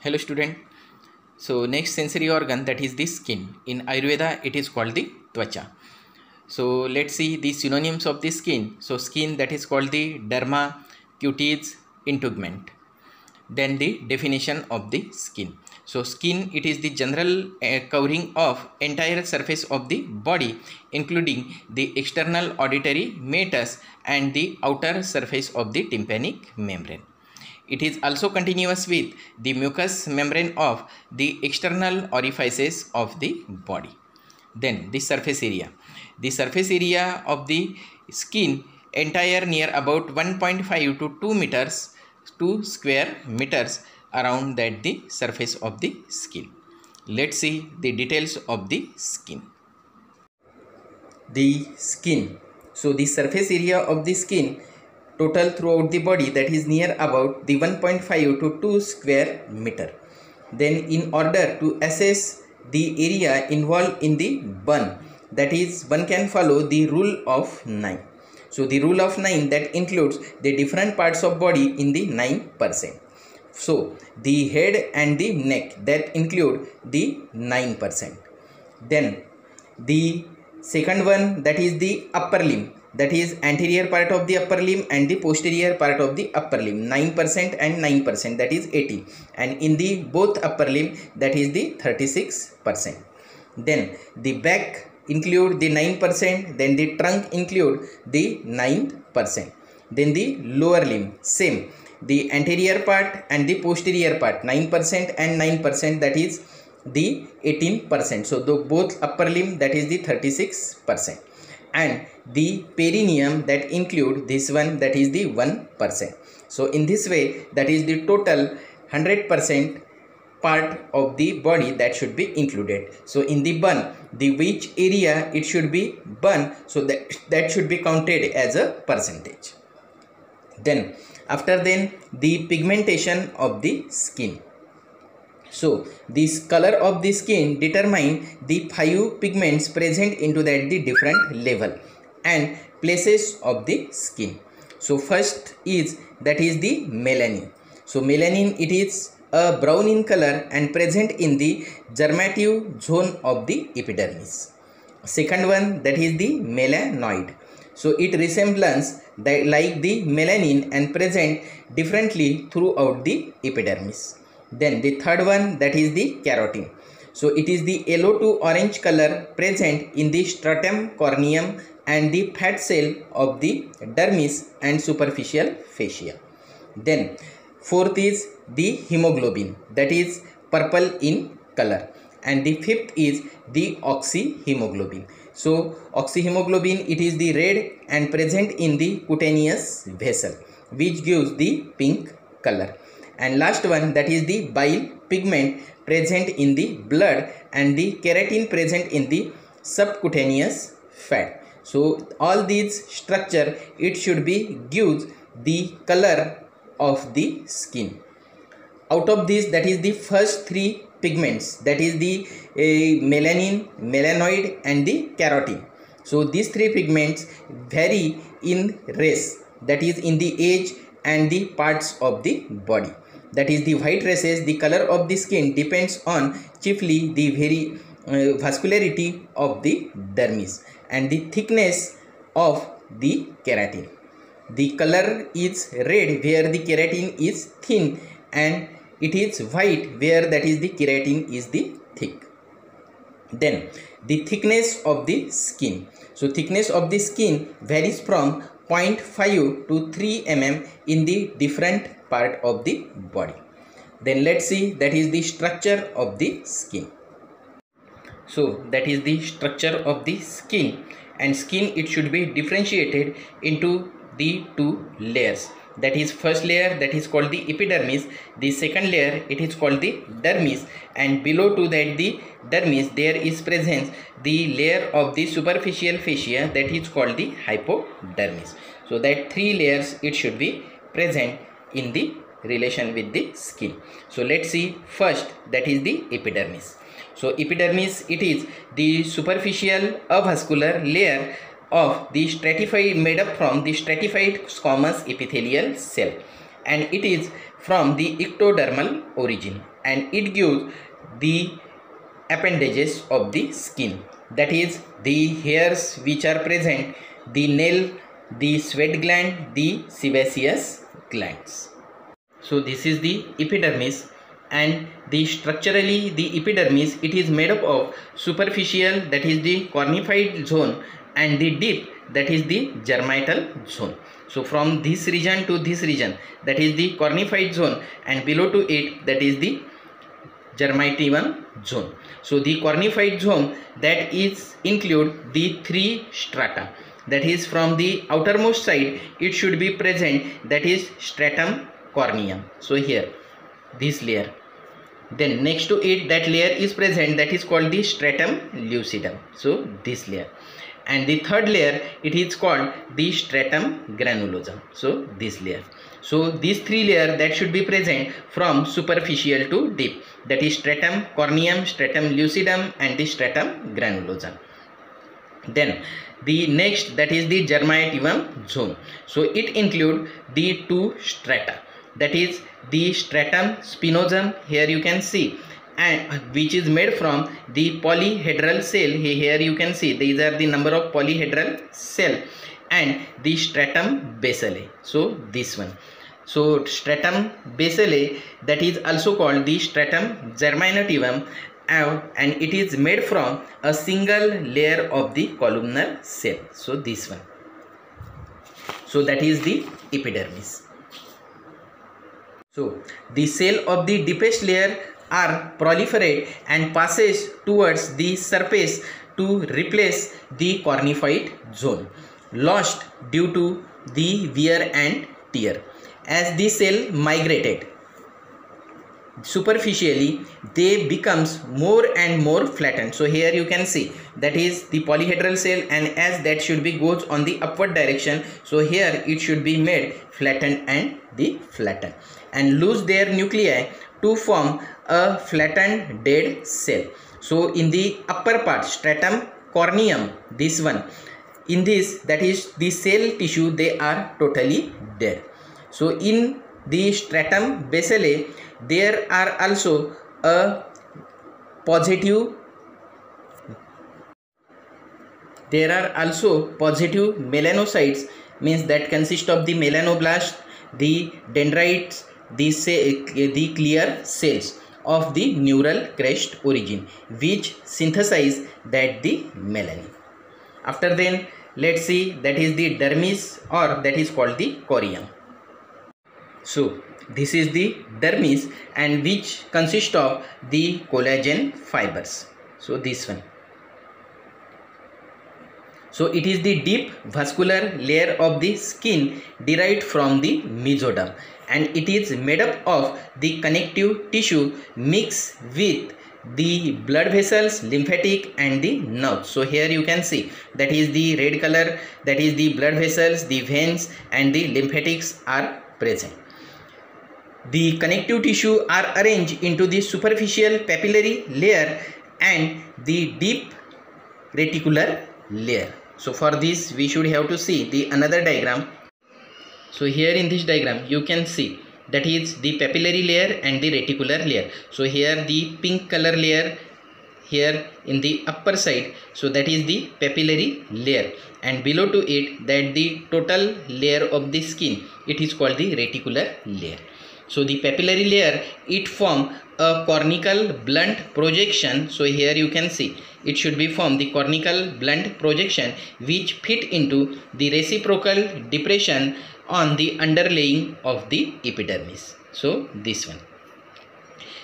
Hello student. So next sensory organ, that is the skin. In Ayurveda it is called the tvacha. So let's see the synonyms of the skin. So skin, that is called the derma, cutis, integument. Then the definition of the skin. So skin, it is the general covering of entire surface of the body, including the external auditory meatus and the outer surface of the tympanic membrane. It is also continuous with the mucous membrane of the external orifices of the body. Then the surface area. The surface area of the skin entire near about 1.5 to 2 meters, 2 square meters around that the surface of the skin. Let's see the details of the skin. The skin. So the surface area of the skin total throughout the body, that is near about the 1.5 to 2 square meter. Then in order to assess the area involved in the bun, that is one can follow the rule of 9. So the rule of 9 that includes the different parts of body in the 9%. So the head and the neck, that include the 9%. Then the second one, that is the upper limb, that is anterior part of the upper limb and the posterior part of the upper limb, 9% and 9%, that is 80, and in the both upper limb, that is the 36%. Then the back include the 9%, then the trunk include the 9%. Then the lower limb, same, the anterior part and the posterior part, 9% and 9%, that is the 18%. So the both upper limb, that is the 36%. And the perineum, that include this one, that is the 1%. So in this way, that is the total 100% part of the body that should be included. So in the bun, the which area it should be bun, so that should be counted as a percentage. Then after then, the pigmentation of the skin. So this color of the skin determine the 5 pigments present into that the different level and places of the skin. So first is, that is the melanin. So melanin, it is a brown in color and present in the germative zone of the epidermis. Second one, that is the melanoid. So it resembles like the melanin and present differently throughout the epidermis. Then the third one, that is the carotene. So it is the yellow to orange color present in the stratum corneum and the fat cell of the dermis and superficial fascia. Then fourth is the hemoglobin, that is purple in color, and the fifth is the oxyhemoglobin. So oxyhemoglobin, it is the red and present in the cutaneous vessel, which gives the pink color. And last one, that is the bile pigment present in the blood and the keratin present in the subcutaneous fat. So all these structure, it should be gives the color of the skin. Out of this, that is the first 3 pigments, that is the melanin, melanoid and the carotene. So these 3 pigments vary in race, that is in the age and the parts of the body. That is the white races, the color of the skin depends on chiefly the very vascularity of the dermis and the thickness of the keratin. The color is red where the keratin is thin, and it is white where that is the keratin is the thick. Then the thickness of the skin. So thickness of the skin varies from 0.5 to 3 mm in the different part of the body. Then let's see, that is the structure of the skin. So that is the structure of the skin, and skin, it should be differentiated into the 2 layers. That is first layer, that is called the epidermis. The second layer, it is called the dermis, and below to that the dermis, there is present the layer of the superficial fascia, that is called the hypodermis. So that 3 layers, it should be present in the relation with the skin. So let's see first, that is the epidermis. So epidermis, it is the superficial avascular layer of the stratified, made up from the stratified squamous epithelial cell, and it is from the ectodermal origin, and it gives the appendages of the skin, that is the hairs which are present, the nail, the sweat gland, the sebaceous glands. So this is the epidermis, and structurally the epidermis, it is made up of superficial, that is the cornified zone, and the deep, that is the germinal zone. So from this region to this region, that is the cornified zone, and below to it, that is the germinative zone. So the cornified zone, that is include the 3 strata, that is from the outermost side it should be present, that is stratum corneum. So here this layer, then next to it that layer is present, that is called the stratum lucidum. So this layer, and the third layer, it is called the stratum granulosum. So this layer. So these 3 layers that should be present from superficial to deep, that is stratum corneum, stratum lucidum, and the stratum granulosum. Then the next, that is the germinative zone. So it include the 2 strata, that is the stratum spinosum, here you can see, and which is made from the polyhedral cell. Here you can see these are the number of polyhedral cell, and the stratum basale. So this one. So stratum basale, that is also called the stratum germinativum, and it is made from a single layer of the columnar cell. So this one. So that is the epidermis. So the cell of the deepest layer are proliferate and passes towards the surface to replace the cornified zone lost due to the wear and tear. As the cell migrated superficially, they becomes more and more flattened. So here you can see that is the polyhedral cell, and as that should be goes on the upward direction, so here it should be made flattened and the flattened, and lose their nuclei to form a flattened dead cell. So in the upper part, stratum corneum, this one, in this, that is the cell tissue, they are totally dead. So in the stratum basale, there are also a positive, melanocytes, means that consist of the melanoblast, the dendrites, the clear cells of the neural crest origin, which synthesize that the melanin. After then, let's see, that is the dermis, or that is called the corium. So this is the dermis, and which consists of the collagen fibers. So this one. So it is the deep vascular layer of the skin derived from the mesoderm, and it is made up of the connective tissue mixed with the blood vessels, lymphatic, and the nerves. So here you can see that is the red color, that is the blood vessels, the veins, and the lymphatics are present. The connective tissue are arranged into the superficial papillary layer and the deep reticular layer. So for this we should have to see the another diagram. So here in this diagram you can see that is the papillary layer and the reticular layer. So here the pink color layer here in the upper side, so that is the papillary layer, and below to it, that the total layer of the skin, it is called the reticular layer. So the papillary layer, it form a cornical blunt projection. So here you can see it should be formed the cornical blunt projection, which fit into the reciprocal depression on the underlaying of the epidermis. So this one.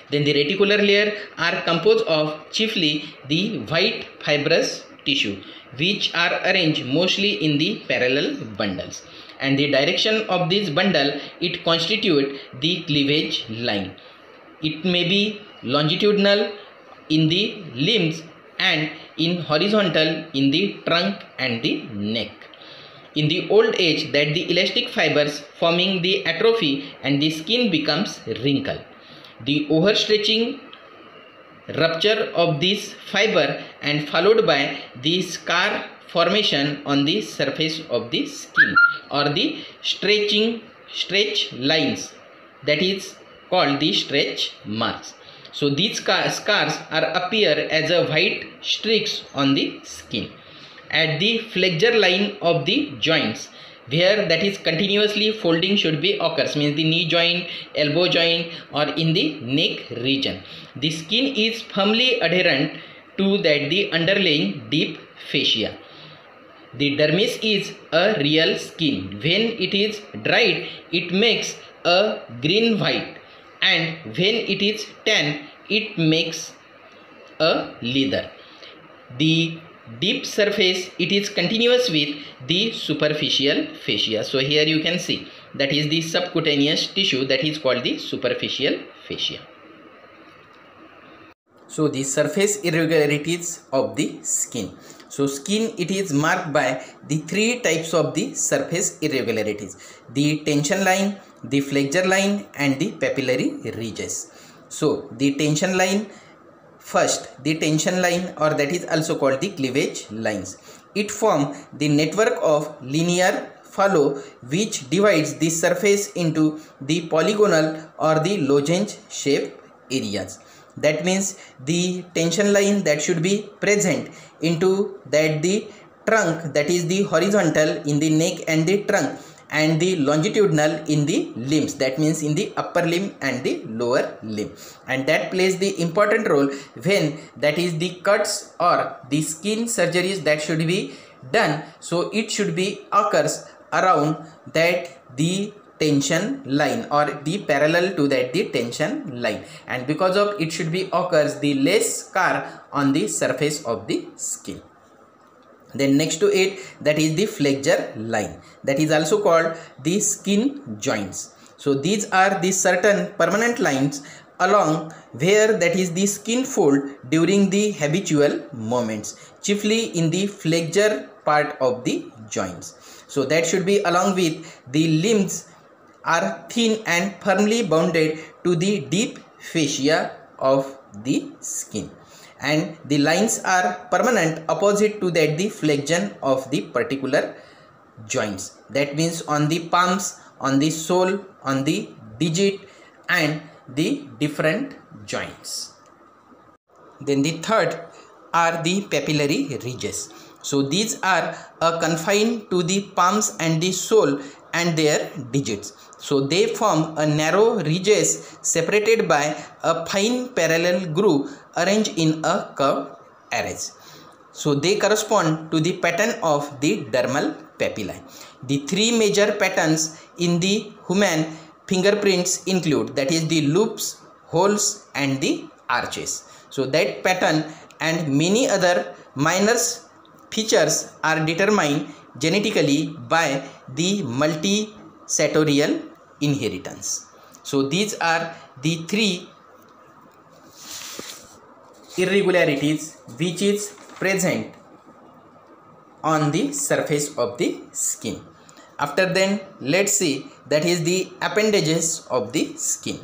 Then the reticular layer are composed of chiefly the white fibrous tissue, which are arranged mostly in the parallel bundles, and the direction of this bundle, it constitute the cleavage line. It may be longitudinal in the limbs and in horizontal in the trunk and the neck. In the old age, that the elastic fibers forming the atrophy and the skin becomes wrinkled. The overstretching rupture of this fiber and followed by the scar formation on the surface of the skin, or the stretching stretch lines, that is called the stretch marks. So these scars appear as a white streaks on the skin. At the flexure line of the joints, where that is continuously folding should be occurs, means the knee joint, elbow joint, or in the neck region, the skin is firmly adherent to that the underlying deep fascia. The dermis is a real skin. When it is dried, it makes a green white, and when it is tan, it makes a leather. The deep surface, it is continuous with the superficial fascia. So here you can see that is the subcutaneous tissue, that is called the superficial fascia. So the surface irregularities of the skin. So skin, it is marked by the three types of the surface irregularities: the tension line, the flexure line, and the papillary ridges. So the tension line, first, the tension line, or that is also called the cleavage lines. It forms the network of linear fallow which divides the surface into the polygonal or the lozenge shape areas. That means the tension line that should be present into that the trunk, that is the horizontal in the neck and the trunk, and the longitudinal in the limbs, that means in the upper limb and the lower limb, and that plays the important role when that is the cuts or the skin surgeries that should be done. So it should be occurs around that the tension line or the parallel to that the tension line, and because of it should be occurs the less scar on the surface of the skin. Then next to it, that is the flexure line, that is also called the skin joints. So these are the certain permanent lines along where that is the skin fold during the habitual movements, chiefly in the flexure part of the joints. So that should be along with the limbs are thin and firmly bounded to the deep fascia of the skin, and the lines are permanent opposite to that the flexion of the particular joints, that means on the palms, on the sole, on the digit, and the different joints. Then the third are the papillary ridges. So these are confined to the palms and the sole and their digits. So they form a narrow ridges separated by a fine parallel groove arranged in a curved arrays. So they correspond to the pattern of the dermal papillae. The three major patterns in the human fingerprints include, that is the loops, holes, and the arches. So that pattern and many other minor features are determined genetically by the multisectorial inheritance. So these are the three irregularities which is present on the surface of the skin. After then, let's see that is the appendages of the skin.